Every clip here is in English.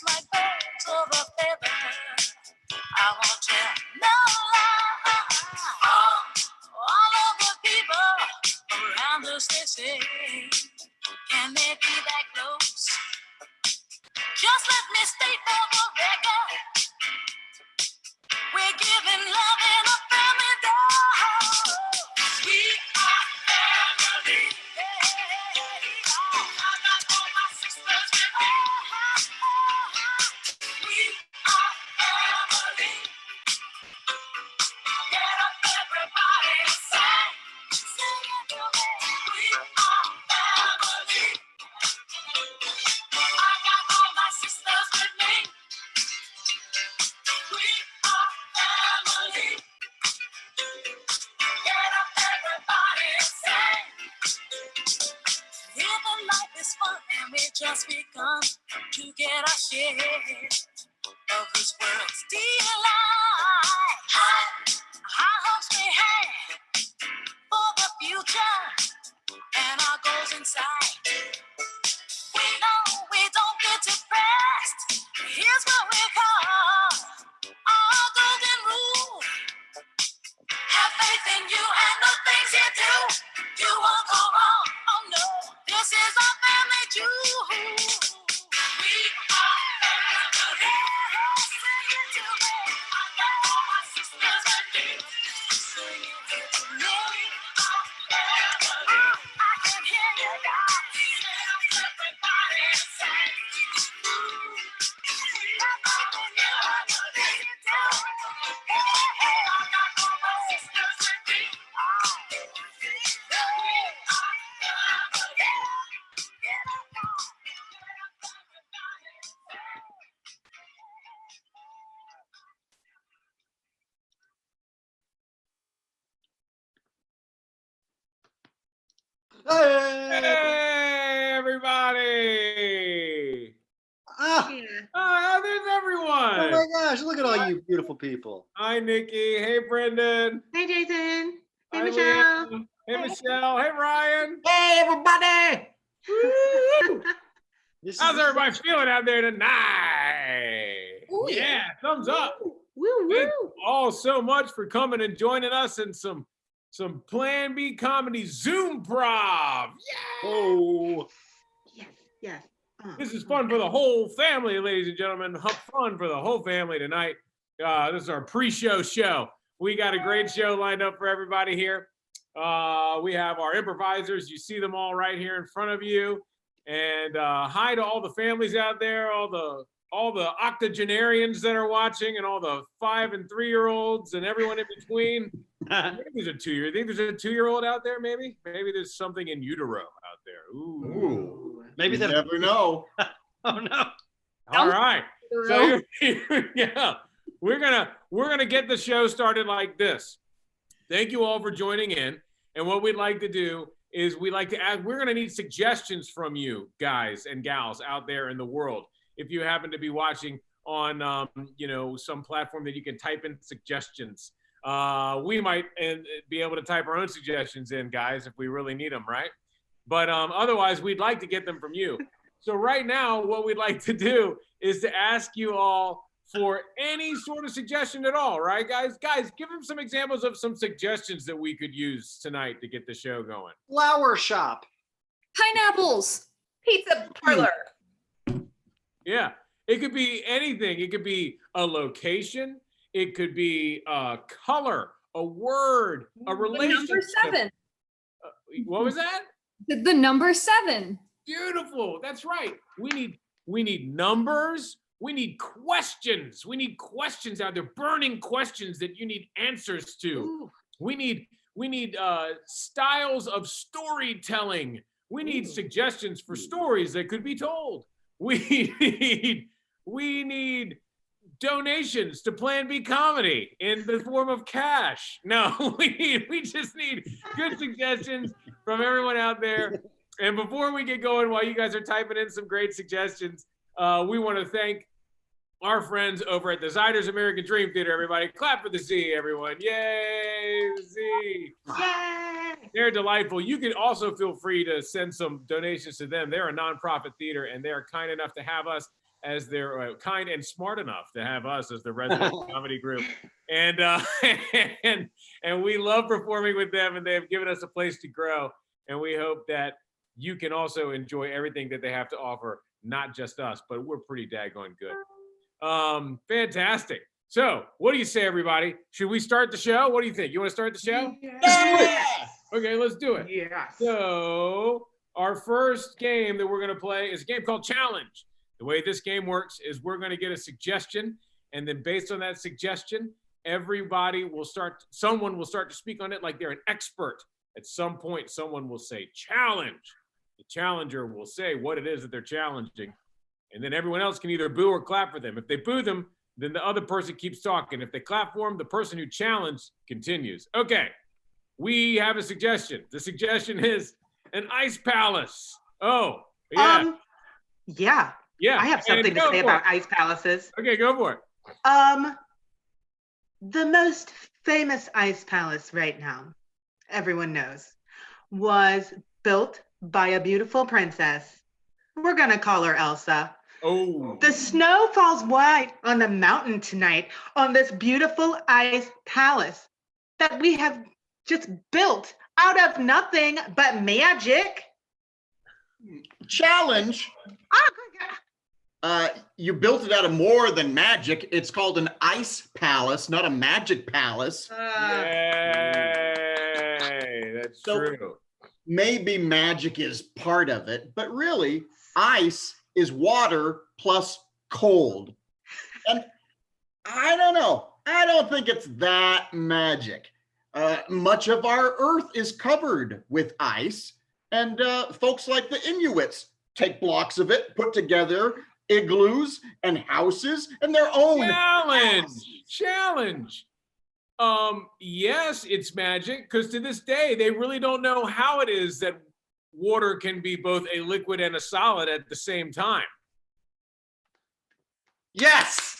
just like birds of a feather. I won't tell no lie. All of the people around us, they say, can they be that close? Just let me state for the record, we're giving love in a family dose. We are family. I got all my sisters with me. We are family. Get up, everybody, sing. Sing it to me. We are family. I got all my sisters with me. We are family. Get up, everybody, sing. Living life is fun, and we just begun to get our share of this world's delight. High hopes we have for the future, and our goals in sight. We know we don't get depressed. Here's what we call our golden rule. Have faith in you and the things you do. You won't go wrong. Oh no, this is our family jewel. We are family. Sing it to me. I got all my sisters with me. Sing it to me. We are family. I can hear you, guys. Everybody sing. We are family. I got all my sisters with me. Hey, everybody! Oh, there's everyone! Oh my gosh, look at all you beautiful people. Hi, Nikki. Hey, Brendan. Hey, Jason. Hey, Hi, Michelle. Leanna. Hey, Michelle. Hey, Ryan. Hey, everybody! Woo! This is How's the- everybody feeling out there tonight? Ooh, Yeah, thumbs up. Woo, Thank woo. you all so much for coming and joining us in some Plan B comedy Zoom prov. Oh, Yes, yes. This is fun for the whole family, ladies and gentlemen. Fun for the whole family tonight. This is our pre-show show. We got a great show lined up for everybody here. We have our improvisers. You see them all right here in front of you. And hi to all the families out there, all the octogenarians that are watching, and all the 5 and 3-year-olds and everyone in between. Maybe there's a 2-year. You think there's a 2-year-old out there? Maybe there's something in utero out there. Ooh. maybe You that. never know. Oh no. All right. So yeah, we're gonna get the show started like this. Thank you all for joining in. And what we'd like to do is we're gonna need suggestions from you guys and gals out there in the world. If you happen to be watching on some platform that you can type in suggestions, we might be able to type our own suggestions in, guys, if we really need them, right? But otherwise, we'd like to get them from you. So right now, what we'd like to do is to ask you all for any sort of suggestion at all, right, guys? Guys, give them some examples of some suggestions that we could use tonight to get the show going. Flower shop. Pineapples. Pizza parlor. Yeah, it could be anything. It could be a location. It could be a color, a word, a The relationship. number 7. What was that? The number 7. Beautiful. That's right. We need numbers. We need questions. We need questions out there, burning questions that you need answers to. Ooh. We need styles of storytelling. We need suggestions for stories that could be told. We need donations to Plan B Comedy in the form of cash. No, we just need good suggestions from everyone out there. And before we get going, while you guys are typing in some great suggestions, we want to thank our friends over at the Ziders American Dream Theater, everybody. Clap for the Z, everyone. Yay, Z. Yay! They're delightful. You can also feel free to send some donations to them. They're a nonprofit theater, and they're kind enough to have us as they're kind and smart enough to have us as the resident comedy group. And, and we love performing with them, and they've given us a place to grow. And we hope that you can also enjoy everything that they have to offer, not just us, but we're pretty daggone good. Fantastic. So what do you say, everybody? Should we start the show? What do you think? You want to start the show? Yeah. Okay, let's do it. Yes. So our first game that we're going to play is a game called Challenge. The way this game works is we're going to get a suggestion, and then based on that suggestion, someone will start to speak on it like they're an expert. At some point, someone will say challenge. The challenger will say what it is that they're challenging, and then everyone else can either boo or clap for them. If they boo them, then the other person keeps talking. If they clap for them, the person who challenged continues. Okay, we have a suggestion. The suggestion is an ice palace. Oh, yeah. Yeah. Yeah. I have something to say about ice palaces. Okay, go for it. The most famous ice palace right now, everyone knows, was built by a beautiful princess. We're gonna call her Elsa. Oh. The snow falls white on the mountain tonight on this beautiful ice palace that we have just built out of nothing but magic. Challenge. You built it out of more than magic. It's called an ice palace, not a magic palace. Yay, that's So- true. Maybe magic is part of it, but really, ice is water plus cold. And I don't know. I don't think it's that magic. Much of our Earth is covered with ice, and folks like the Inuits take blocks of it, put together igloos and houses and their own Challenge. Yes, it's magic, because to this day, they really don't know how it is that water can be both a liquid and a solid at the same time. Yes.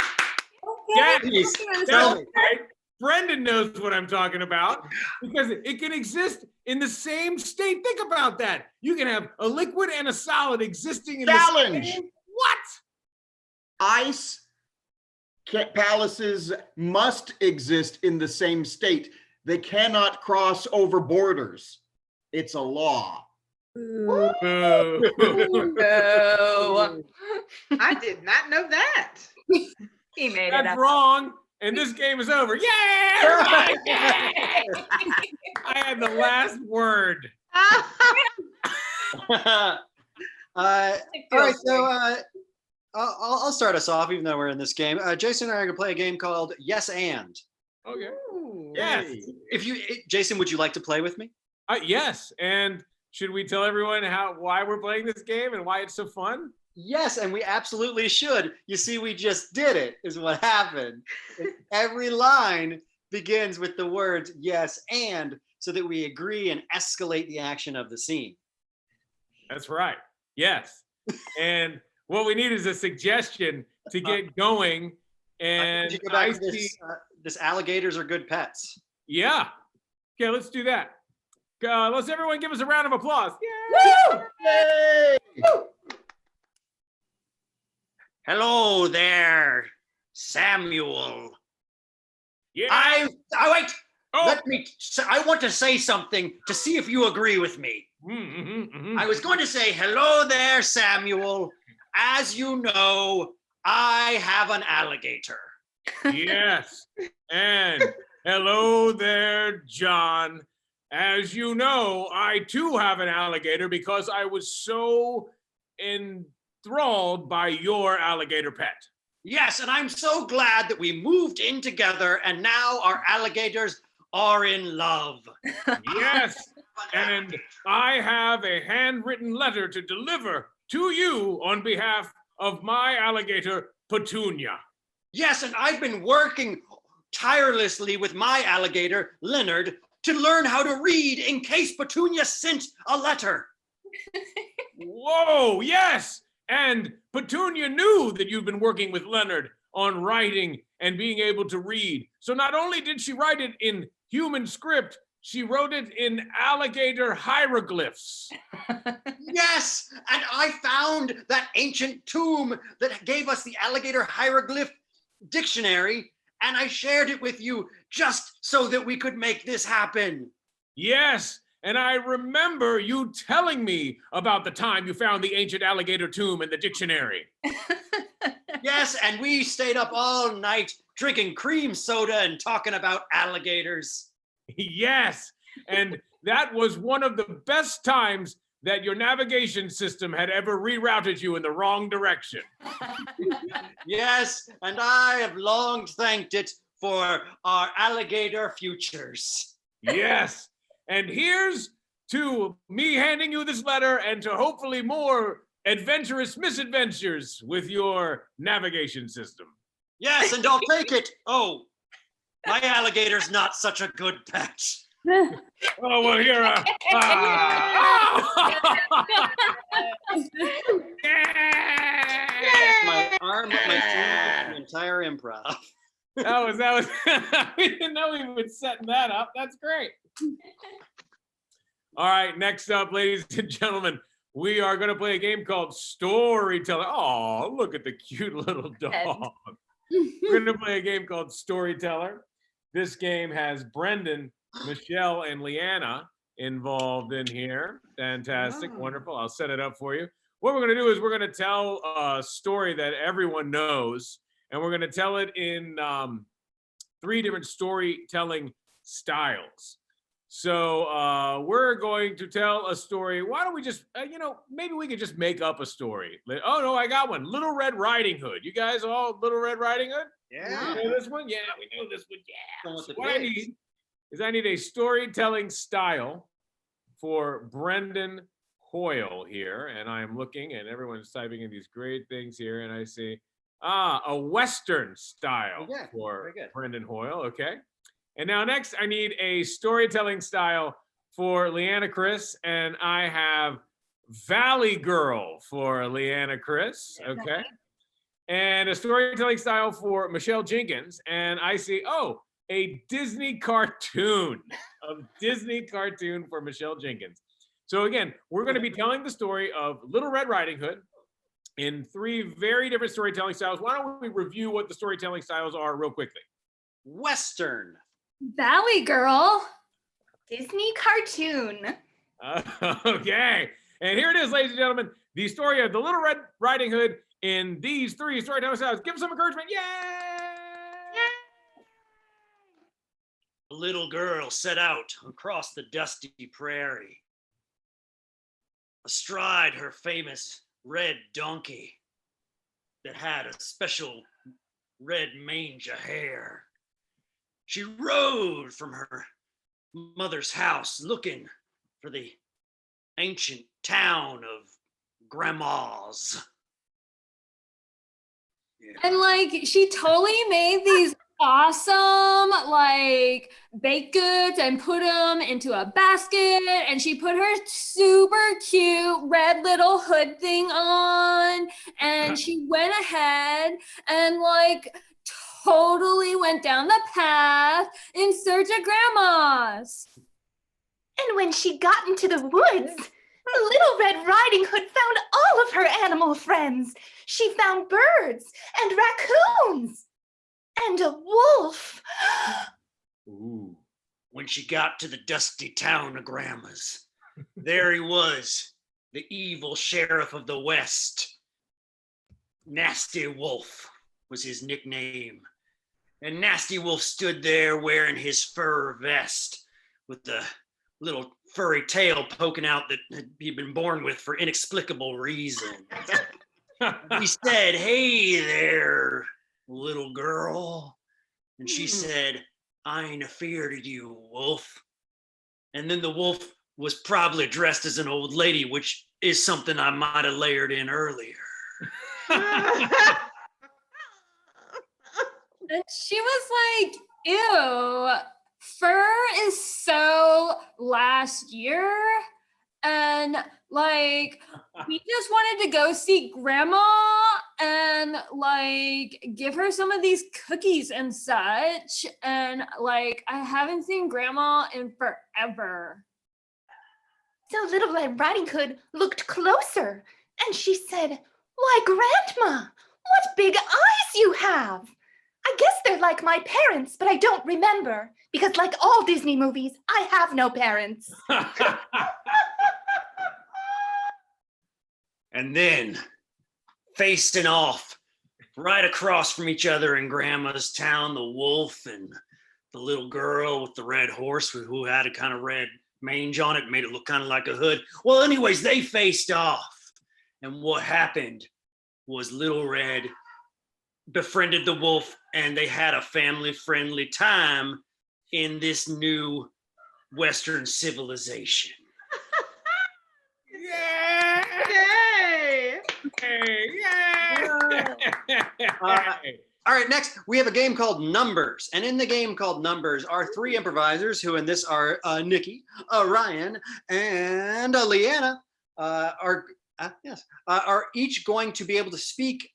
Yes, Please, that's tell me. right. Brendan knows what I'm talking about, because it can exist in the same state. Think about that. You can have a liquid and a solid existing in Challenge. the same. What? Ice palaces must exist in the same state. They cannot cross over borders. It's a law. Boo. Boo. No. I did not know that. He made it That's up. wrong. And this game is over. Yay! Everybody! Yay! I had the last word. All right, so I'll start us off, even though we're in this game. Jason and I are gonna play a game called Yes and. Okay. Ooh. Yes. Jason, would you like to play with me? Yes. And should we tell everyone why we're playing this game and why it's so fun? Yes, and we absolutely should. You see, we just did it, is what happened. Every line begins with the words yes and, so that we agree and escalate the action of the scene. That's right. Yes. And what we need is a suggestion to get going. And Could you go back I to see, this alligators are good pets. yeah. Okay, let's do that. Let's everyone give us a round of applause. Yay! Hello there, Samuel. Yeah. Wait. Oh. I want to say something to see if you agree with me. I was going to say, hello there, Samuel. As you know, I have an alligator. Yes. And hello there, John. As you know, I too have an alligator because I was so enthralled by your alligator pet. Yes, and I'm so glad that we moved in together and now our alligators are in love. Yes. And I have a handwritten letter to deliver to you on behalf of my alligator, Petunia. Yes, and I've been working tirelessly with my alligator, Leonard, to learn how to read in case Petunia sent a letter. Whoa, yes. And Petunia knew that you've been working with Leonard on writing and being able to read. So not only did she write it in human script, she wrote it in alligator hieroglyphs. Yes, and I found that ancient tomb that gave us the alligator hieroglyph dictionary, and I shared it with you just so that we could make this happen. Yes, and I remember you telling me about the time you found the ancient alligator tomb in the dictionary. Yes, and we stayed up all night drinking cream soda and talking about alligators. Yes, and that was one of the best times that your navigation system had ever rerouted you in the wrong direction. Yes, and I have long thanked it for our alligator futures. Yes, and here's to me handing you this letter and to hopefully more adventurous misadventures with your navigation system. Yes, and I'll take it. Oh, my alligator's not such a good pet. Oh, well, here. My arm, my sleeve, the entire improv. That was, we didn't know we were setting that up. That's great. All right, next up, ladies and gentlemen, we are going to play a game called Storyteller. Oh, look at the cute little dog. We're going to play a game called Storyteller. This game has Brendan, Michelle, and Leanna involved in here. Fantastic, wonderful. I'll set it up for you. What we're going to do is we're going to tell a story that everyone knows, and we're going to tell it in 3 different storytelling styles. So we're going to tell a story. Why don't we just, maybe we could just make up a story. Oh, no, I got one. Little Red Riding Hood. You guys all Little Red Riding Hood? Yeah. You know this one? Yeah, we know this one. Yeah. With the What I pigs. need is I need a storytelling style for Brendan Hoyle here. And I'm looking and everyone's typing in these great things here. And I see, a Western style Okay, for very good. Brendan Hoyle. Okay. And now next I need a storytelling style for Leanna Chris. And I have Valley Girl for Leanna Chris. Okay. And a storytelling style for Michelle Jenkins. And I see, oh, a Disney cartoon, for Michelle Jenkins. So again, we're going to be telling the story of Little Red Riding Hood in 3 very different storytelling styles. Why don't we review what the storytelling styles are real quickly? Western. Valley Girl. Disney cartoon. Okay. And here it is, ladies and gentlemen, the story of the Little Red Riding Hood in these 3 storytelling styles. Give them some encouragement. Yay! A little girl set out across the dusty prairie, astride her famous red donkey that had a special red mane of hair. She rode from her mother's house looking for the ancient town of grandmas. Yeah. And like she totally made these awesome like baked goods and put them into a basket, and she put her super cute red little hood thing on, and she went ahead and like totally went down the path in search of grandmas. And when she got into the woods, the Little Red Riding Hood found all of her animal friends. She found birds and raccoons and a wolf. Ooh. When she got to the dusty town of grandmas, there he was, the evil sheriff of the West. Nasty Wolf was his nickname. And Nasty Wolf stood there wearing his fur vest with the little furry tail poking out that he'd been born with for inexplicable reasons. He said, "Hey there, little girl." And she said, "I ain't afeard of you, wolf." And then the wolf was probably dressed as an old lady, which is something I might have layered in earlier. And she was like, ew, fur is so last year. And like, we just wanted to go see grandma. and like give her some of these cookies and such. And like, I haven't seen Grandma in forever. So Little Red Riding Hood looked closer, and she said, "Why, Grandma, what big eyes you have! I guess they're like my parents, but I don't remember, because like all Disney movies, I have no parents." And then, facing off, right across from each other in Grandma's town, the wolf and the little girl with the red horse who had a kind of red mange on it, made it look kind of like a hood. Well, anyways, they faced off. And what happened was Little Red befriended the wolf, and they had a family-friendly time in this new Western civilization. Yeah! Yay! All right, next we have a game called Numbers. And in the game called Numbers are 3 improvisers who in this are Nikki, Ryan, and Leanna are each going to be able to speak.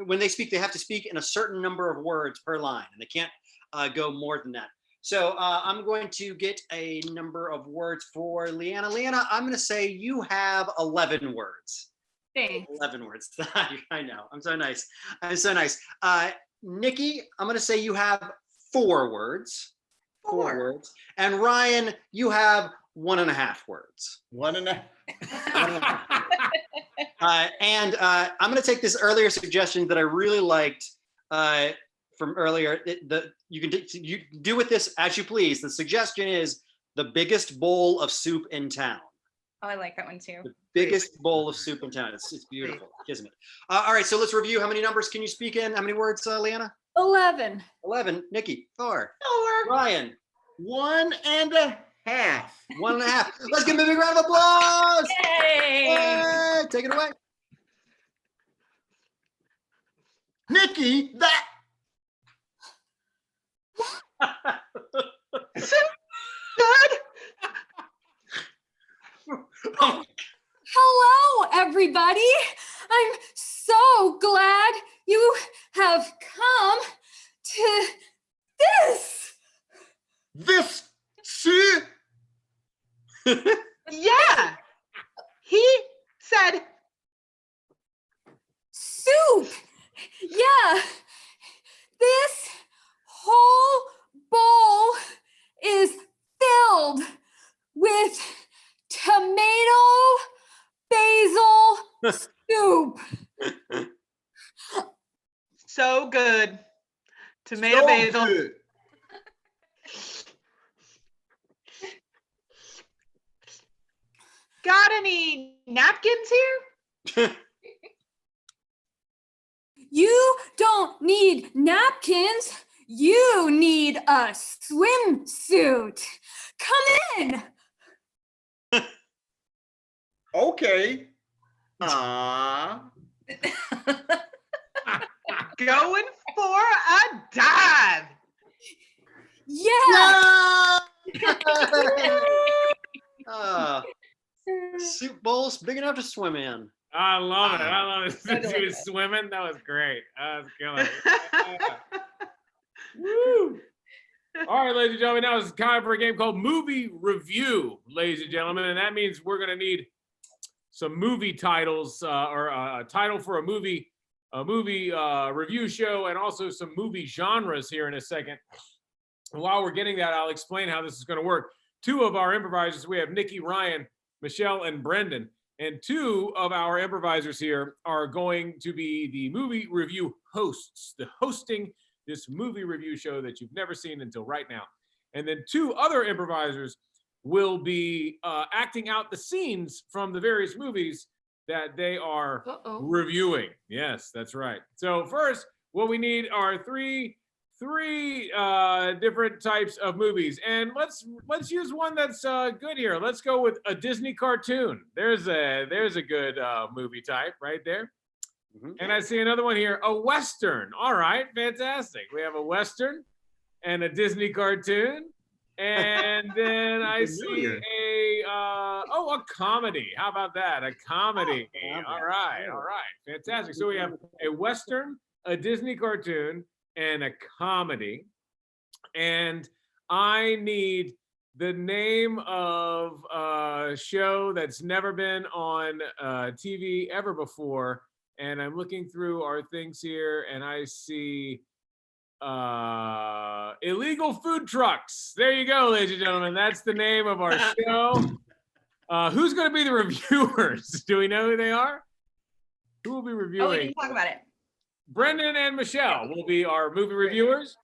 When they speak, they have to speak in a certain number of words per line, and they can't go more than that. So I'm going to get a number of words for Leanna. Leanna, I'm going to say you have 11 words. Thanks. 11 words. I know. I'm so nice. I'm so nice. Nikki, I'm going to say you have 4 words. 4 words. And Ryan, you have 1.5 words. 1.5. And I'm going to take this earlier suggestion that I really liked from earlier. You can do with this as you please. The suggestion is the biggest bowl of soup in town. Oh, I like that one too. The biggest bowl of soup in town. It's beautiful, isn't it? All right, so let's review. How many numbers can you speak in? How many words, Leanna? 11. 11. Nikki, 4. 4. Ryan, 1.5. 1.5. Let's give him a big round of applause. Yay! Yay! Take it away. Nikki, that. Good. Hello, everybody. I'm so glad you have come to this. This. See? Yeah. He said Soup. Yeah. This whole bowl is filled with tomato basil soup. so good. Tomato So basil. good. Got any napkins here? You don't need napkins. You need a swimsuit. Come in. Okay. Going for a dive. Yeah. Soup bowls big enough to swim in. I love it. I love it. So Since he was delicious. swimming, that was great. That was killing it. Woo! All right, ladies and gentlemen, now it's time for a game called Movie Review, ladies and gentlemen, and that means we're going to need some movie titles or a title for a movie review show, and also some movie genres here in a second. And while we're getting that, I'll explain how this is going to work. 2 of our improvisers, we have Nikki, Ryan, Michelle, and Brendan. And 2 of our improvisers here are going to be the movie review hosts, the hosting this movie review show that you've never seen until right now. And then 2 other improvisers will be acting out the scenes from the various movies that they are reviewing. Yes, that's right. So first, what we need are three different types of movies, and let's use one that's good here. Let's go with a Disney cartoon. There's a good movie type right there. Mhm. And I see another one here, a Western. All right, fantastic. We have a Western and a Disney cartoon. And then I see a comedy. How about that? A comedy. comedy. All right. Fantastic. So we have a Western, a Disney cartoon, and a comedy. And I need the name of a show that's never been on TV ever before. And I'm looking through our things here, and I see illegal food trucks. There you go, ladies and gentlemen. That's the name of our show. Who's going to be the reviewers? Do we know who they are? Who will be Oh, we reviewing? didn't talk about it. Brendan and Michelle will be our movie reviewers.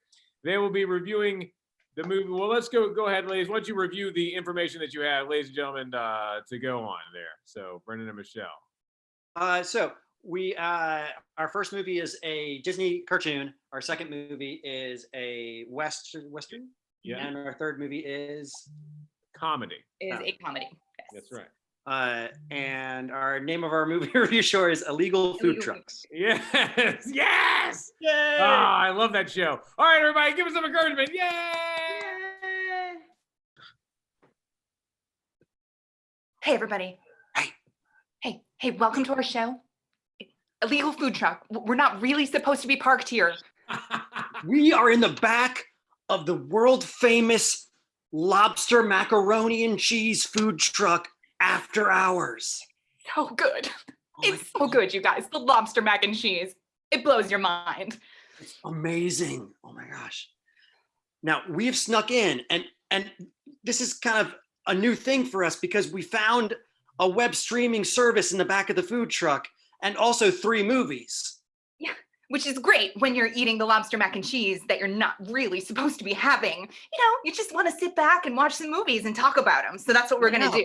They will be reviewing the movie. Well, let's go ahead, ladies. Why don't you review the information that you have, ladies and gentlemen, to go on there. So Brendan and Michelle. So we our first movie is a Disney cartoon. Our second movie is a Western. Yeah. And our third movie is Comedy. Is a comedy. Yes. That's right. and our name of our movie review show is Illegal Food Illegal Trucks. Yes. Yes. Yay! Oh, I love that show. All right, everybody, give us some encouragement. Yay! Hey, everybody. Hey, welcome to our show. Illegal food truck. We're not really supposed to be parked here. We are in the back of the world famous lobster macaroni and cheese food truck after hours. So good. Oh my It's so good, you guys. The lobster mac and cheese. It blows your mind. It's amazing. Oh my gosh. Now we've snuck in and this is kind of a new thing for us because we found a web streaming service in the back of the food truck and also 3 movies. Which is great when you're eating the lobster mac and cheese that you're not really supposed to be having. You know, you just want to sit back and watch some movies and talk about them. So that's what we're going to do.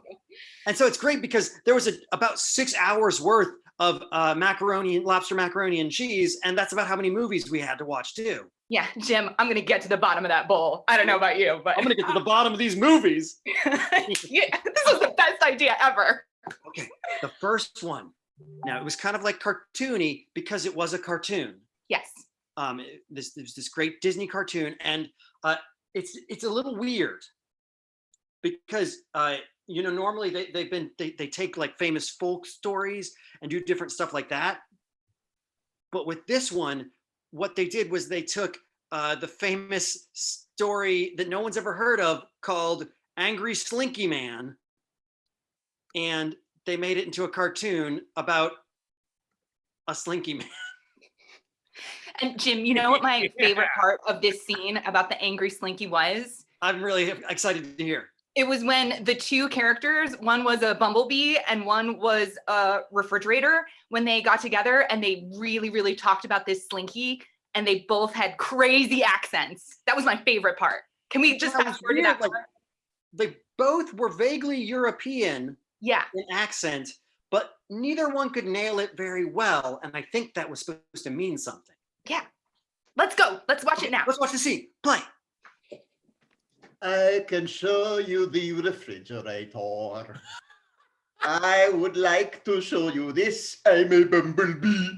And so it's great because there was about 6 hours worth of lobster macaroni and cheese. And that's about how many movies we had to watch too. Yeah, Jim, I'm going to get to the bottom of that bowl. I don't know about you, but I'm going to get to the bottom of these movies. yeah, this was the best idea ever. Okay, the first one. Now it was kind of like cartoony because it was a cartoon. Yes. There's this great Disney cartoon, and it's a little weird because normally they take like famous folk stories and do different stuff like that. But with this one, what they did was they took the famous story that no one's ever heard of called Angry Slinky Man, and they made it into a cartoon about a slinky man. And Jim, you know what my favorite part of this scene about the angry Slinky was? I'm really excited to hear. It was when the 2 characters, one was a bumblebee and one was a refrigerator, when they got together and they really, really talked about this Slinky and they both had crazy accents. That was my favorite part. Can we just fast forward to that part? They both were vaguely European Yeah. in accent, but neither one could nail it very well. And I think that was supposed to mean something. Yeah. Let's go. Let's watch it now. Let's watch the scene. Play. I can show you the refrigerator. I would like to show you this. I'm a bumblebee.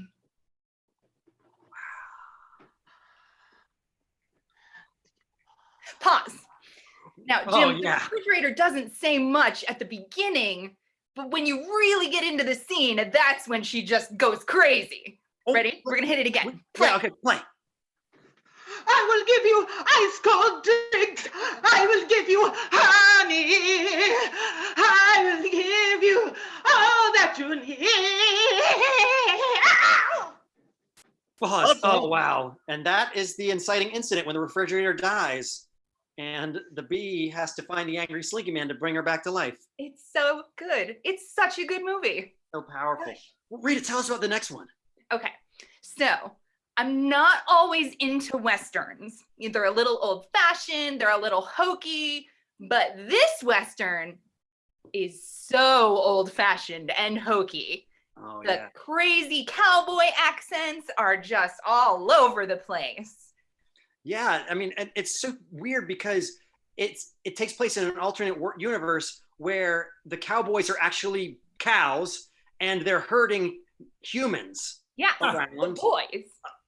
Pause. Now, Jim, Oh, the yeah. refrigerator doesn't say much at the beginning, but when you really get into the scene, that's when she just goes crazy. Oh, Ready? We're gonna hit it again. Play. Yeah, okay, play. I will give you ice cold drinks. I will give you honey. I will give you all that you need. Pause. Oh, wow. And that is the inciting incident when the refrigerator dies and the bee has to find the angry Slinky Man to bring her back to life. It's so good. It's such a good movie. So powerful. Well, Rita, tell us about the next one. Okay, so I'm not always into Westerns. They're a little old-fashioned, they're a little hokey, but this Western is so old-fashioned and hokey. Oh, The yeah. crazy cowboy accents are just all over the place. Yeah, I mean, and it's so weird because it takes place in an alternate universe where the cowboys are actually cows and they're herding humans Yeah, the around. boys.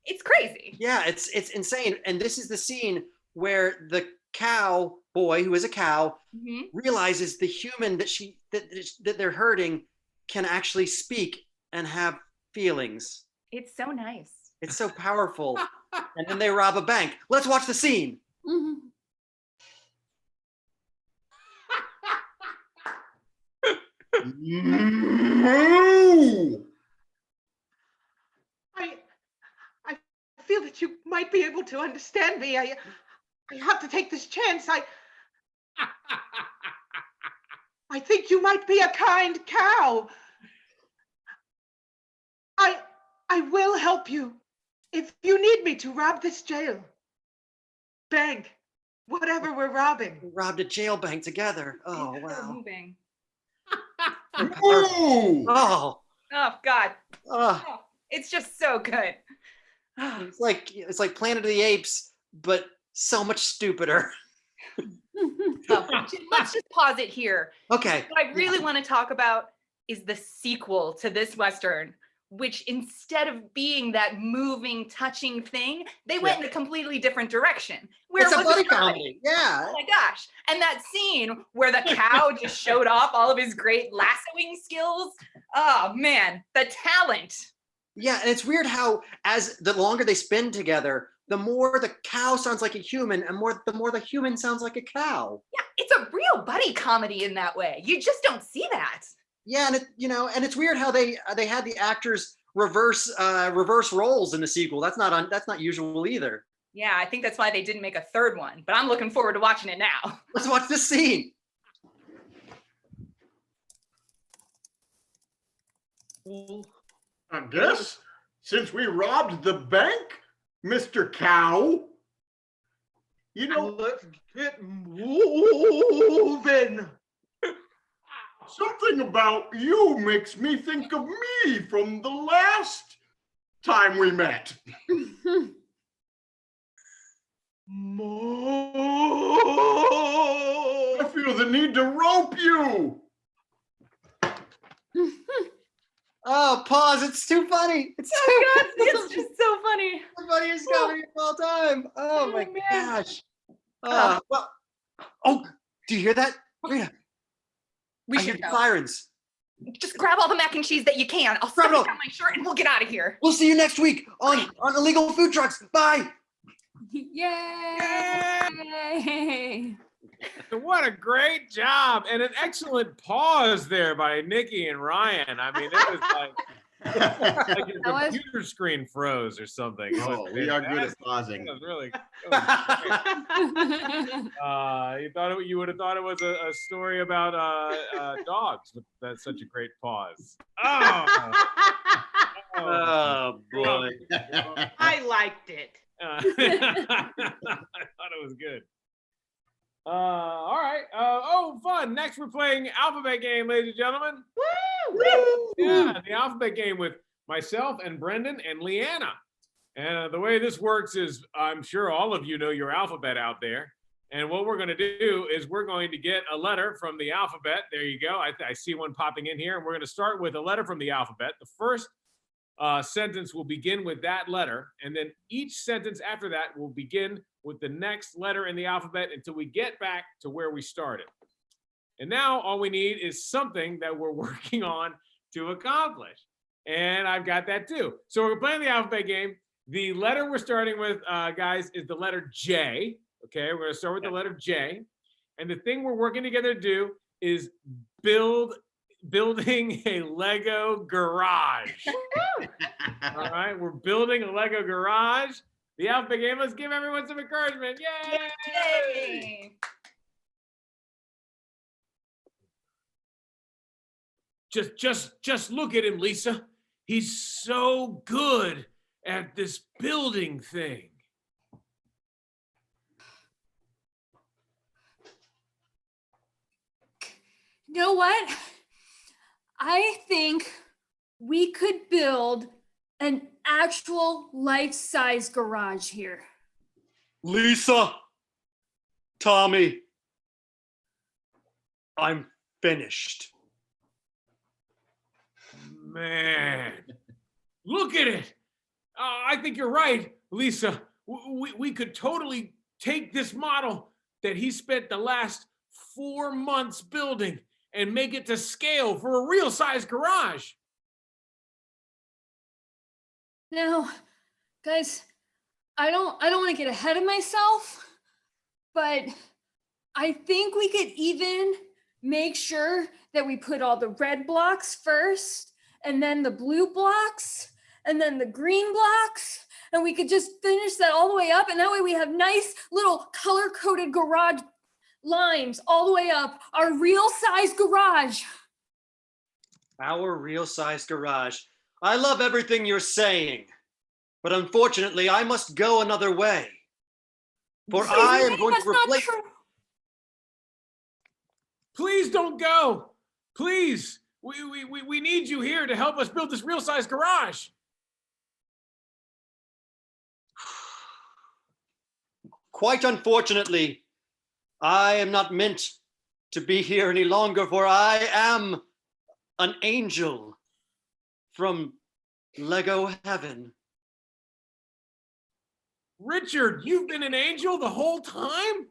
It's crazy. Yeah, it's insane. And this is the scene where the cow boy, who is a cow, Mhm. realizes the human that they're hurting can actually speak and have feelings. It's so nice. It's so powerful. And then they rob a bank. Let's watch the scene. Mhm. Moo! I feel that you might be able to understand me. I have to take this chance. I think you might be a kind cow. I will help you if you need me to rob this jail, bank, whatever we're robbing. We robbed a jail bank together. Oh, It's so wow. moving. Moo! Oh, Oh God. oh. Oh, it's just so good. It's like Planet of the Apes, but so much stupider. Oh, let's just pause it here. Okay. What I really want to talk about is the sequel to this Western, which instead of being that moving, touching thing, they went in a completely different direction. Where It's a was buddy it right? comedy. Yeah. Oh my gosh. And that scene where the cow just showed off all of his great lassoing skills. Oh man, the talent. Yeah, and it's weird how as the longer they spend together, the more the cow sounds like a human, and the more the human sounds like a cow. Yeah, it's a real buddy comedy in that way. You just don't see that. Yeah, and and it's weird how they had the actors reverse roles in the sequel. That's not usual either. Yeah, I think that's why they didn't make a third one, but I'm looking forward to watching it now. Let's watch this scene. I guess since we robbed the bank, Mr. Cow, you know, Let's get moving. something about you makes me think of me from the last time we met. I feel the need to rope you. Oh, pause. It's too funny. It's Oh God, it's just so funny. the funniest comedy of all time. Oh my man. gosh. Well, oh, do you hear that? Rita, We I hear should the go. sirens. Just grab all the mac and cheese that you can. I'll Grab stuff it all. it down my shirt and we'll get out of here. We'll see you next week on Illegal Food Trucks. Bye. Yay! What a great job and an excellent pause there by Nikki and Ryan. I mean, it was like your That was- computer screen froze or something. It was Oh, we are good at fantastic. pausing. That was really. You would have thought it was a story about dogs with that's such a great pause. Oh, Oh boy. I liked it. I thought it was good. All right. Oh, fun. Next, we're playing Alphabet Game, ladies and gentlemen. Yeah, the Alphabet Game with myself and Brendan and Leanna. And the way this works is, I'm sure all of you know your alphabet out there. And what we're going to do is we're going to get a letter from the alphabet. There you go. I see one popping in here. And we're going to start with a letter from the alphabet. The first sentence will begin with that letter. And then each sentence after that will begin with the next letter in the alphabet until we get back to where we started. And now all we need is something that we're working on to accomplish. And I've got that too. So we're playing the alphabet game. The letter we're starting with, guys, is the letter J. Okay, we're gonna start with the letter J. And the thing we're working together to do is building a Lego garage. All right, we're building a Lego garage. The alphabet game, let's give everyone some encouragement. Yay! Yay! Just look at him, Lisa. He's so good at this building thing. You know what? I think we could build an actual life-size garage here. Lisa, Tommy, I'm finished. Man, look at it. I think you're right, Lisa. We could totally take this model that he spent the last 4 months building and make it to scale for a real size garage. Now, guys, I don't want to get ahead of myself, but I think we could even make sure that we put all the red blocks first, and then the blue blocks, and then the green blocks, and we could just finish that all the way up, and that way we have nice little color-coded garage lines all the way up, our real size garage. Our real size garage. I love everything you're saying, but unfortunately, I must go another way. For I am going That's to not replace. true. Please don't go. Please. We need you here to help us build this real size garage. Quite unfortunately, I am not meant to be here any longer, for I am an angel from Lego heaven. Richard, you've been an angel the whole time?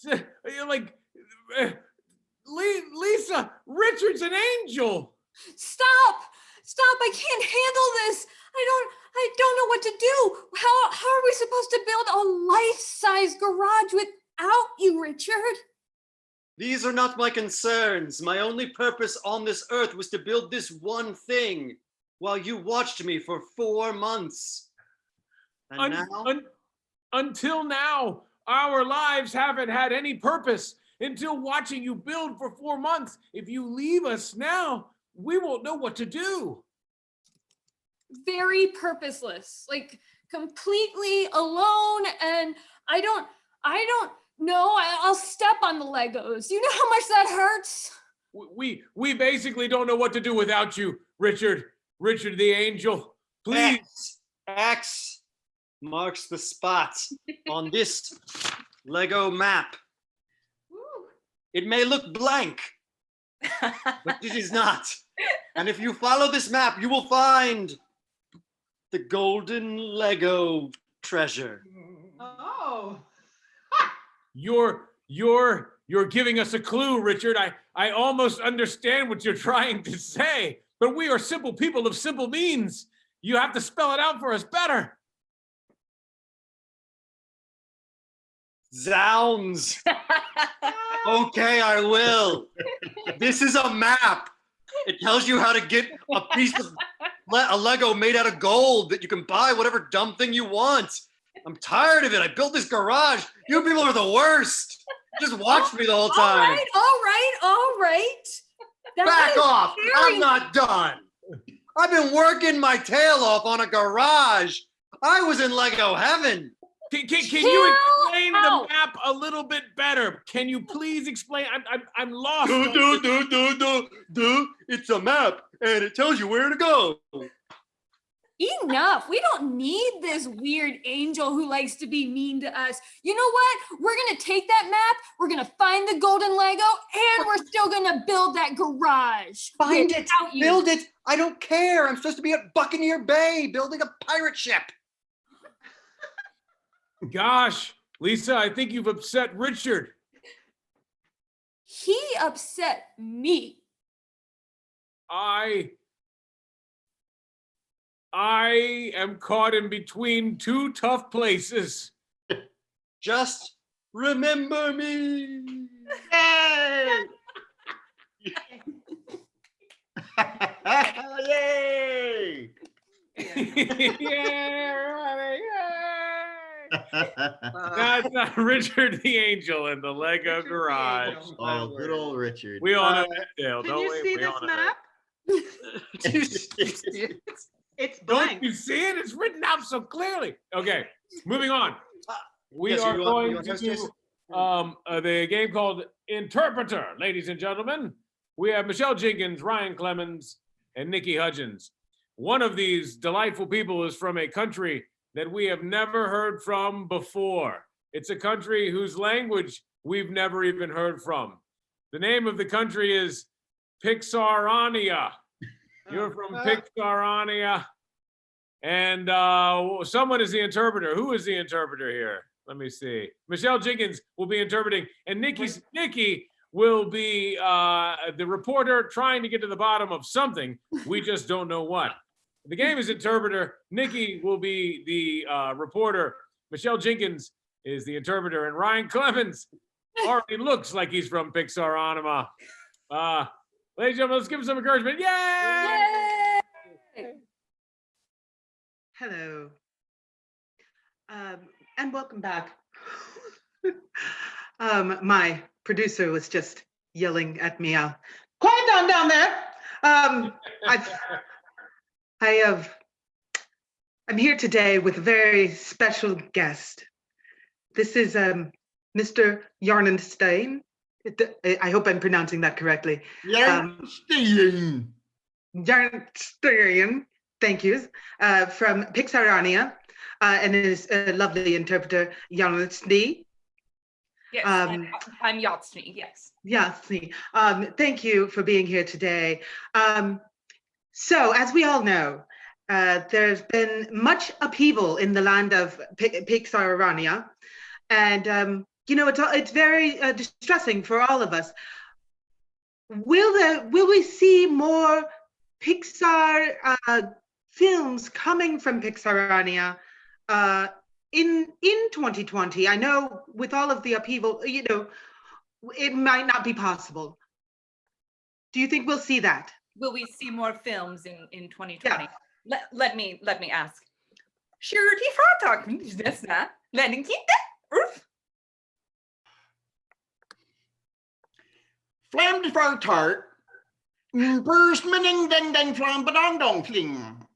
You're like, Lisa, Richard's an angel. Stop! I can't handle this. I don't know what to do. How are we supposed to build a life-size garage without you, Richard? These are not my concerns. My only purpose on this earth was to build this one thing while you watched me for 4 months. And now? Until now, our lives haven't had any purpose until watching you build for 4 months. If you leave us now, we won't know what to do. Very purposeless, like completely alone, and I don't know. I'll step on the Legos. You know how much that hurts? We basically don't know what to do without you, Richard. Richard the angel, please. X marks the spot on this Lego map. Ooh. It may look blank, but it is not. And if you follow this map, you will find the golden Lego treasure. Oh. You're giving us a clue, Richard. I almost understand what you're trying to say, but we are simple people of simple means. You have to spell it out for us better. Zounds. Okay, I will. This is a map. It tells you how to get a piece of a Lego made out of gold that you can buy whatever dumb thing you want. I'm tired of it. I built this garage. You people are the worst. You just watched me the whole time. All right. That Back is off. very- I'm not done. I've been working my tail off on a garage. I was in Lego heaven. Can you Chill explain out. the map a little bit better? Can you please explain? I'm lost. It's a map and it tells you where to go. Enough. We don't need this weird angel who likes to be mean to us. You know what? We're going to take that map, we're going to find the golden Lego, and we're still going to build that garage. Find it, without you. build it. I don't care. I'm supposed to be at Buccaneer Bay building a pirate ship. Gosh, Lisa, I think you've upset Richard. He upset me. I am caught in between two tough places. Just remember me. Yay! Yay! Yeah, that's not Richard the Angel in the Lego Richard the garage. Angel. Oh, good old Richard. We all know that, Dale, Can don't you we? see We this all know map? It's that. blank. Don't you see it? It's written out so clearly. Okay, moving on. We Yes, are you going want to host, do Jason? the game called Interpreter, ladies and gentlemen. We have Michelle Jenkins, Ryan Clemens, and Nikki Hudgens. One of these delightful people is from a country that we have never heard from before. It's a country whose language we've never even heard from. The name of the country is Pixarania. You're from Pixarania. And someone is the interpreter. Who is the interpreter here? let me see. Michelle Jenkins will be interpreting, and Nikki will be the reporter trying to get to the bottom of something. We just don't know what. The game is interpreter. Nikki will be the reporter. Michelle Jenkins is the interpreter, and Ryan Clemens already looks like he's from Pixar Anima. Ladies and gentlemen, let's give him some encouragement. Yay! Hello. And welcome back. My producer was just yelling at me, quiet down there. I'm here today with a very special guest. This is Mr. Jarnenstein. I hope I'm pronouncing that correctly. Jarnenstein. Jarnenstein, thank you, from Pixarania, and his lovely interpreter, Jarnenstein. Yes, I'm Yatsni, yes. Yatsni, thank you for being here today. So, as we all know, there's been much upheaval in the land of Pixarania, and it's very distressing for all of us. Will we see more Pixar films coming from Pixarania in 2020? I know with all of the upheaval, it might not be possible. Do you think we'll see that? Will we see more films in 2020? Yeah. Let me ask. Sure, die Freitag is this na? Lenin Kinder? Flam de Freitag. Burst mening den flam badong fling.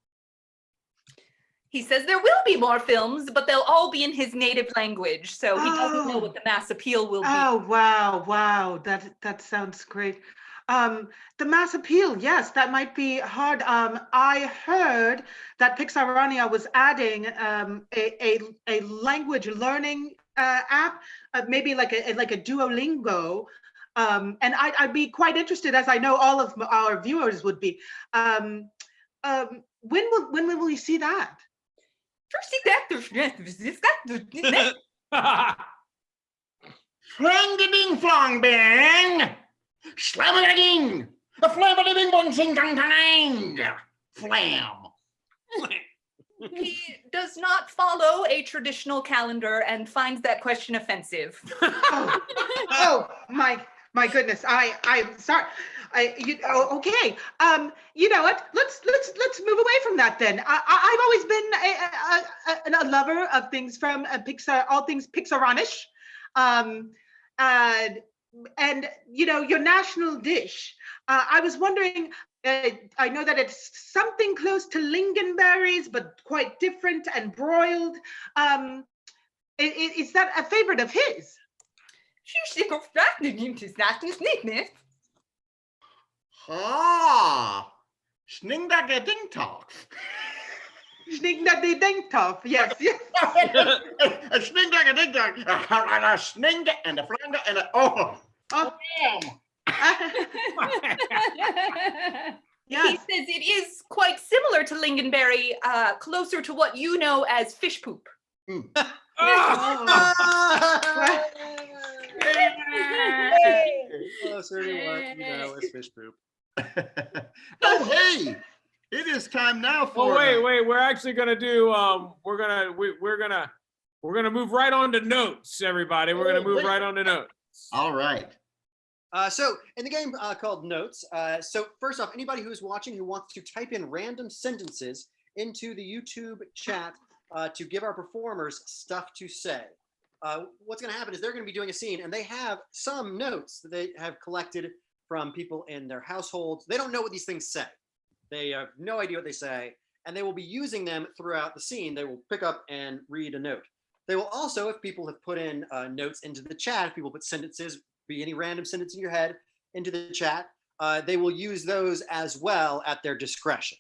He says there will be more films, but they'll all be in his native language, so he doesn't know what the mass appeal will be. Oh, wow, that sounds great. The mass appeal, yes, that might be hard. I heard that Pixarania was adding a language learning app, maybe like a Duolingo, and I'd be quite interested, as I know all of our viewers would be. When will we see that? Flangeding flong bang. Slamming. The flamming one sing tang. Flam. He does not follow a traditional calendar and finds that question offensive. Oh my goodness! I'm sorry. Okay. You know what? Let's move away from that then. I've always been a lover of things from Pixar, all things Pixaranish. And your national dish. I was wondering. I know that it's something close to lingonberries, but quite different and broiled. Is that a favorite of his? Sningdagge ding talk. Sningdagge ding talk. Yes. Sningdagge ding talk. Sningda and the flanger and the Yes. He says it is quite similar to lingonberry, closer to what you know as fish poop. Closer to what you know as fish poop. Oh, hey! It is time now for. Oh, wait! We're actually gonna do. We're gonna move right on to notes, everybody. We're gonna move right on to notes. All right. So in the game called Notes, so first off, anybody who's watching who wants to type in random sentences into the YouTube chat to give our performers stuff to say. What's going to happen is they're going to be doing a scene, and they have some notes that they have collected from people in their households. They don't know what these things say. They have no idea what they say, and they will be using them throughout the scene. They will pick up and read a note. They will also, if people have put in notes into the chat, if people put sentences, be any random sentence in your head, into the chat, they will use those as well at their discretion.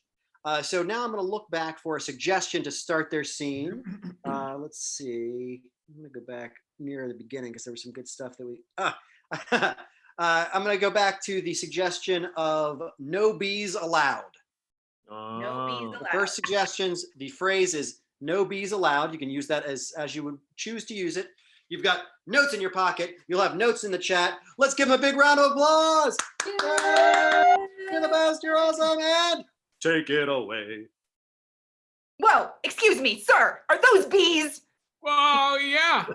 So now I'm going to look back for a suggestion to start their scene. Let's see. I'm going to go back near the beginning because there was some good stuff that we. I'm going to go back to the suggestion of no bees allowed. No bees allowed. The first suggestions, the phrase is no bees allowed. You can use that as you would choose to use it. You've got notes in your pocket. You'll have notes in the chat. Let's give them a big round of applause. Yay! You're the best. You're awesome. And take it away. Whoa, excuse me, sir. Are those bees? Well, yeah.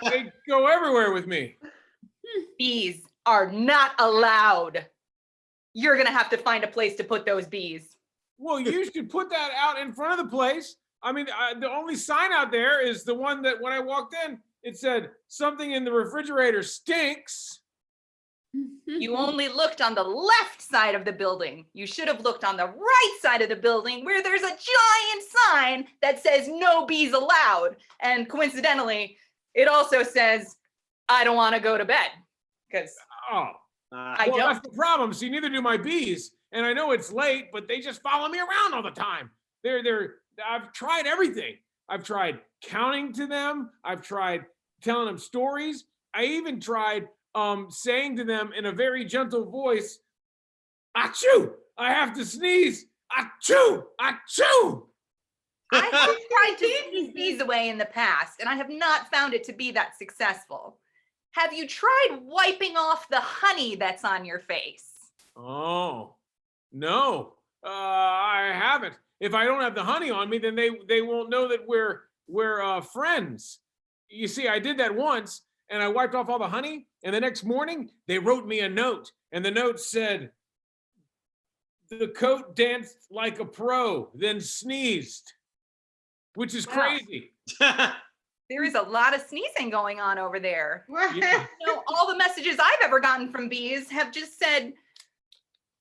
They go everywhere with me. Bees are not allowed. You're gonna have to find a place to put those bees. Well, you should put that out in front of the place. I mean, the only sign out there is the one that when I walked in, it said something in the refrigerator stinks. You only looked on the left side of the building. You should have looked on the right side of the building where there's a giant sign that says no bees allowed. And coincidentally, it also says, I don't want to go to bed. Because Oh, I well, don't. that's the problem. See, neither do my bees. And I know it's late, but they just follow me around all the time. I've tried everything. I've tried counting to them. I've tried telling them stories. I even tried saying to them in a very gentle voice, achoo, I have to sneeze, achoo, achoo. I have tried to squeeze bees away in the past, and I have not found it to be that successful. Have you tried wiping off the honey that's on your face? Oh, no, I haven't. If I don't have the honey on me, then they won't know that we're friends. You see, I did that once, and I wiped off all the honey, and the next morning, they wrote me a note, and the note said, the coat danced like a pro, then sneezed, which is Wow. crazy. There is a lot of sneezing going on over there. Yeah. All the messages I've ever gotten from bees have just said,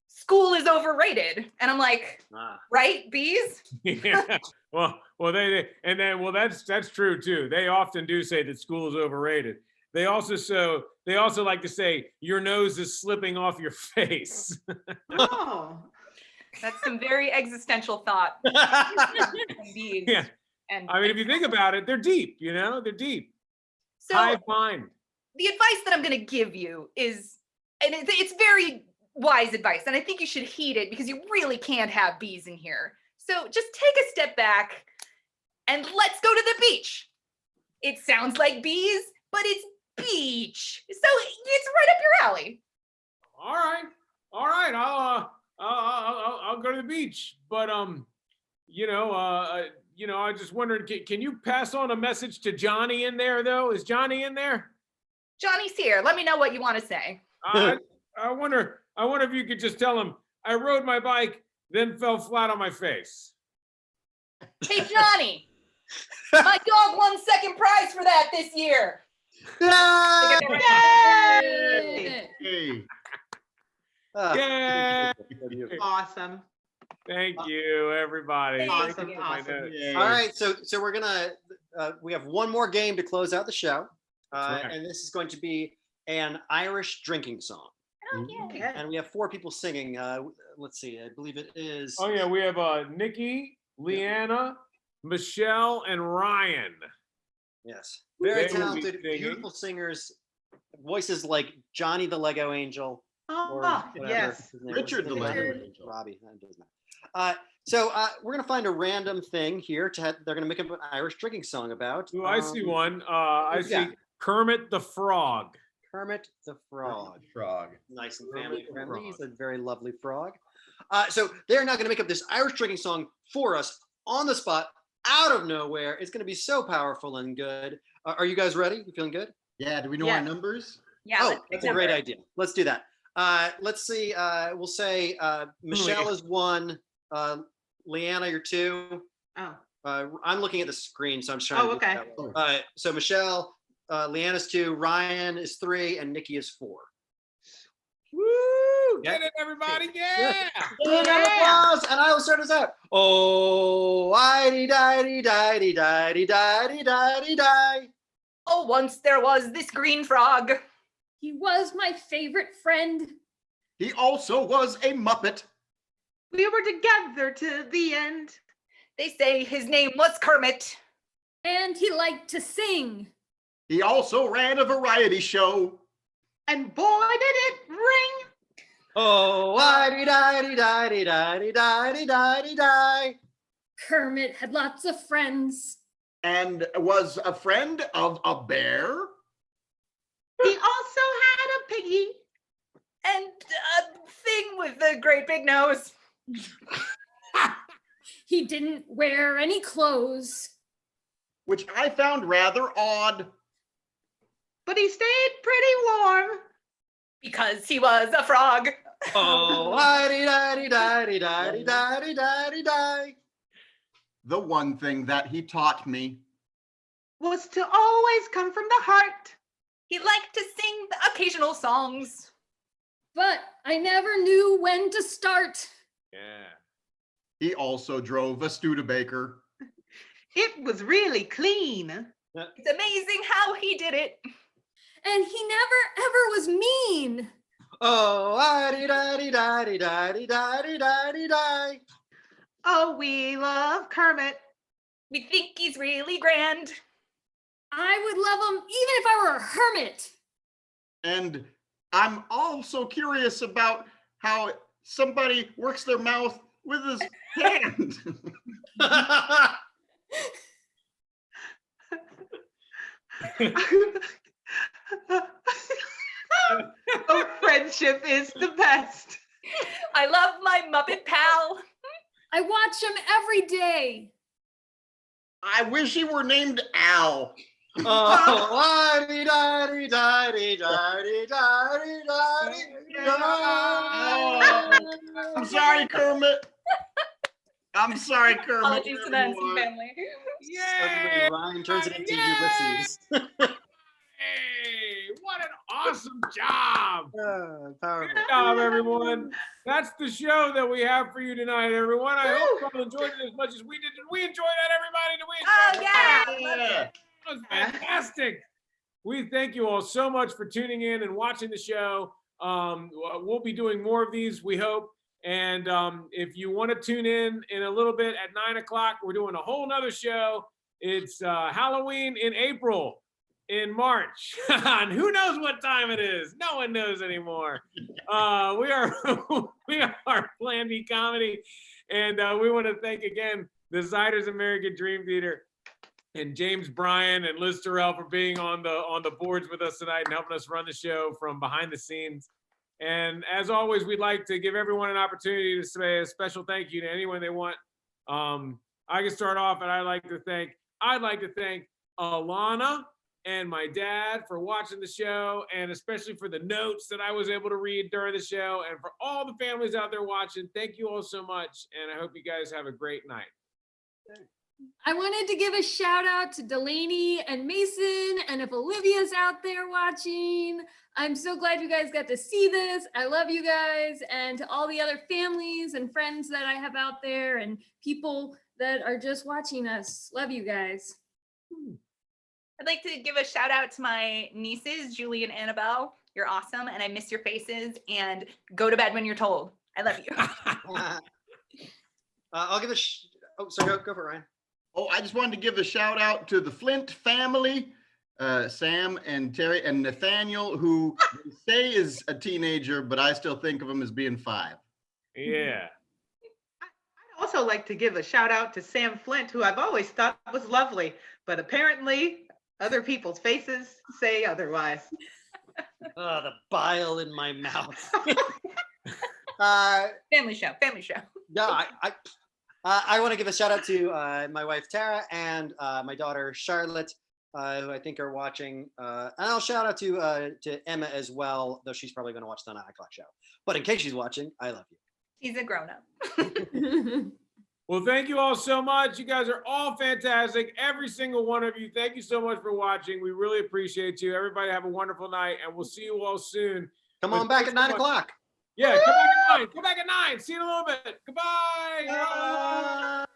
school is overrated. And I'm like, right, bees? Yeah. Well, that's true too. They often do say that school is overrated. They also like to say your nose is slipping off your face. Oh. That's some very existential thought. from bees. Yeah. And I mean, if you think about it, they're deep, they're deep. so Hive mind. the advice that I'm going to give you is, and it's very wise advice, and I think you should heed it because you really can't have bees in here. So just take a step back and let's go to the beach. It sounds like bees, but it's beach. So it's right up your alley. All right. I'll go to the beach. But I just wondered, can you pass on a message to Johnny in there though? Is Johnny in there? Johnny's here. Let me know what you want to say. I wonder if you could just tell him I rode my bike, then fell flat on my face. Hey, Johnny, my dog won second prize for that this year. Hey. Yeah. Awesome. Thank you, everybody. Awesome, Thank you for my awesome. notes. Yay. All right, so we're gonna we have one more game to close out the show, That's right. and this is going to be an Irish drinking song, Okay. and we have 4 people singing. Let's see, I believe it is. Oh yeah, we have Nikki, Leanna, Michelle, and Ryan. Yes, very They will be talented, singing. beautiful singers, voices like Johnny the Lego Angel. Or Oh, whatever yes. his name Richard was. the I think Lego it's Angel. Robbie. That doesn't matter. So we're gonna find a random thing here they're gonna make up an Irish drinking song about. Ooh, I see one. I what do you see Kermit the Frog. Kermit the Frog. Frog. Nice and family Kermit the friendly. Frog. He's a very lovely frog. So they're now gonna make up this Irish drinking song for us on the spot, out of nowhere. It's gonna be so powerful and good. Are you guys ready? You feeling good? Yeah, do we know our Yes. numbers? Yeah, Oh, let's that's take a great number. idea. Let's do that. Let's see. We'll say Michelle is 1. Leanna, you're 2. Oh. I'm looking at the screen, so I'm just trying Oh, to do it okay. that way. So Michelle, Leanna's 2, Ryan is 3, and Nikki is 4. Woo! Yeah. Get it, everybody! Yeah! Round of applause, and I will start us out. Oh, di di di di di di di di di. Oh, once there was this green frog. He was my favorite friend. He also was a Muppet. We were together to the end. They say his name was Kermit. And he liked to sing. He also ran a variety show. And boy, did it ring. Oh, di di di di di di di di di di. Kermit had lots of friends. And was a friend of a bear. He also had a piggy. And a thing with the great big nose. He didn't wear any clothes. Which I found rather odd. But he stayed pretty warm. Because he was a frog. Oh, di-di-di-di-di-di-di-di-di-di. The one thing that he taught me. Was to always come from the heart. He liked to sing the occasional songs. But I never knew when to start. Yeah. He also drove a Studebaker. It was really clean. It's amazing how he did it. And he never ever was mean. Oh, di-di-di-di-di-di-di-di-di. Oh, we love Kermit. We think he's really grand. I would love him even if I were a hermit. And I'm also curious about how somebody works their mouth with his hand. Oh, friendship is the best. I love my Muppet pal. I watch him every day. I wish he were named Al. Oh, di-di-di-di-di-di-di-di-di. I'm sorry, Kermit. I'm sorry, Kermit. Apologies to the Nancy everyone. family. Suddenly Ryan turns it into Yay! Ulysses. Hey, what an awesome job. Powerful. Good job, everyone. That's the show that we have for you tonight, everyone. I hope you all enjoyed it as much as we did. Did we enjoy that, everybody? Did we enjoy Oh, yeah. Yeah. That was fantastic. We thank you all so much for tuning in and watching the show. We'll be doing more of these, we hope. And if you want to tune in a little bit at 9 o'clock, we're doing a whole nother show. It's Halloween in April, in March. And who knows what time it is? No one knows anymore. We are Plan B Comedy. And we want to thank again the Ziders American Dream Theater and James Bryan and Liz Terrell for being on the boards with us tonight and helping us run the show from behind the scenes. And as always, we'd like to give everyone an opportunity to say a special thank you to anyone they want. I can start off, and I'd like to thank Alana and my dad for watching the show, and especially for the notes that I was able to read during the show, and for all the families out there watching. Thank you all so much, and I hope you guys have a great night. I wanted to give a shout out to Delaney and Mason, and if Olivia's out there watching, I'm so glad you guys got to see this. I love you guys, and to all the other families and friends that I have out there and people that are just watching us. Love you guys. I'd like to give a shout out to my nieces, Julie and Annabelle. You're awesome, and I miss your faces. And go to bed when you're told. I love you. I'll give go for it, Ryan. Oh, I just wanted to give a shout out to the Flint family, Sam and Terry and Nathaniel, who they say is a teenager, but I still think of him as being 5. Yeah. I'd also like to give a shout out to Sam Flint, who I've always thought was lovely, but apparently other people's faces say otherwise. Oh, the bile in my mouth. Family show. Yeah, I want to give a shout out to my wife Tara and my daughter Charlotte, who I think are watching. And I'll shout out to Emma as well, though she's probably going to watch the 9 o'clock show. But in case she's watching, I love you. He's a grown-up. Well, thank you all so much. You guys are all fantastic. Every single one of you. Thank you so much for watching. We really appreciate you. Everybody have a wonderful night, and we'll see you all soon. Come on back at 9 o'clock. Yeah, come back at 9. Come back at 9. See you in a little bit. Goodbye. Bye.